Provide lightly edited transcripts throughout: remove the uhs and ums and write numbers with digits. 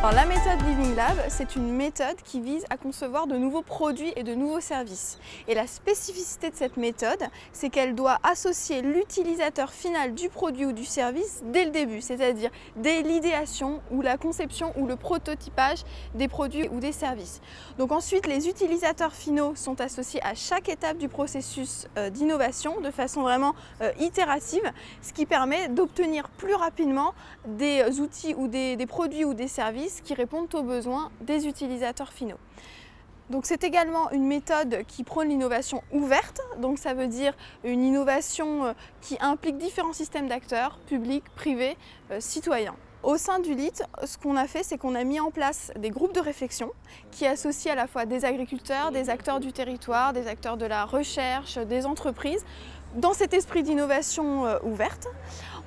Alors, la méthode Living Lab, c'est une méthode qui vise à concevoir de nouveaux produits et de nouveaux services. Et la spécificité de cette méthode, c'est qu'elle doit associer l'utilisateur final du produit ou du service dès le début, c'est-à-dire dès l'idéation ou la conception ou le prototypage des produits ou des services. Donc ensuite, les utilisateurs finaux sont associés à chaque étape du processus d'innovation de façon vraiment itérative, ce qui permet d'obtenir plus rapidement des outils ou des produits ou des services qui répondent aux besoins des utilisateurs finaux. Donc c'est également une méthode qui prône l'innovation ouverte, donc ça veut dire une innovation qui implique différents systèmes d'acteurs, publics, privés, citoyens. Au sein du LIT, ce qu'on a fait, c'est qu'on a mis en place des groupes de réflexion qui associent à la fois des agriculteurs, des acteurs du territoire, des acteurs de la recherche, des entreprises, dans cet esprit d'innovation ouverte.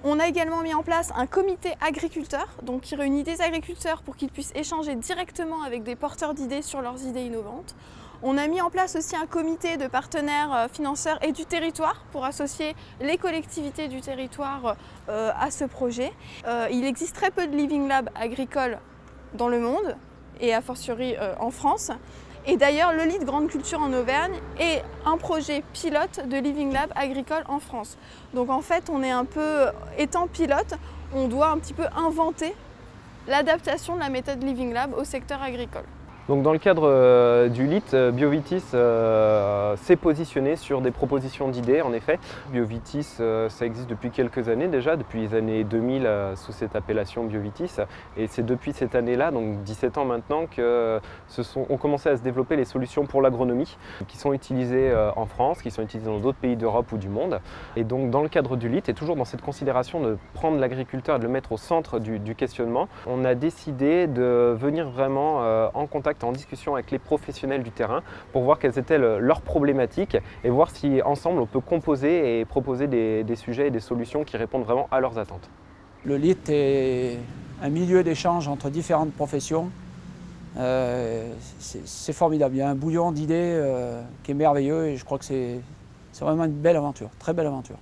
On a également mis en place un comité agriculteur, donc qui réunit des agriculteurs pour qu'ils puissent échanger directement avec des porteurs d'idées sur leurs idées innovantes. On a mis en place aussi un comité de partenaires financeurs et du territoire pour associer les collectivités du territoire à ce projet. Il existe très peu de Living Lab agricoles dans le monde et a fortiori en France. Et d'ailleurs, le LIT Grande Culture en Auvergne est un projet pilote de Living Lab agricole en France. Donc en fait, on est un peu, étant pilote, on doit un petit peu inventer l'adaptation de la méthode Living Lab au secteur agricole. Donc dans le cadre du LIT, Biovitis s'est positionné sur des propositions d'idées, en effet. Biovitis, ça existe depuis quelques années déjà, depuis les années 2000 sous cette appellation Biovitis. Et c'est depuis cette année-là, donc 17 ans maintenant, que ont commencé à se développer les solutions pour l'agronomie, qui sont utilisées en France, qui sont utilisées dans d'autres pays d'Europe ou du monde. Et donc dans le cadre du LIT, et toujours dans cette considération de prendre l'agriculteur et de le mettre au centre du questionnement, on a décidé de venir vraiment en contact, en discussion avec les professionnels du terrain pour voir quelles étaient leurs problématiques et voir si ensemble on peut composer et proposer des sujets et des solutions qui répondent vraiment à leurs attentes. Le LIT est un milieu d'échange entre différentes professions. C'est formidable, il y a un bouillon d'idées qui est merveilleux et je crois que c'est vraiment une belle aventure, très belle aventure.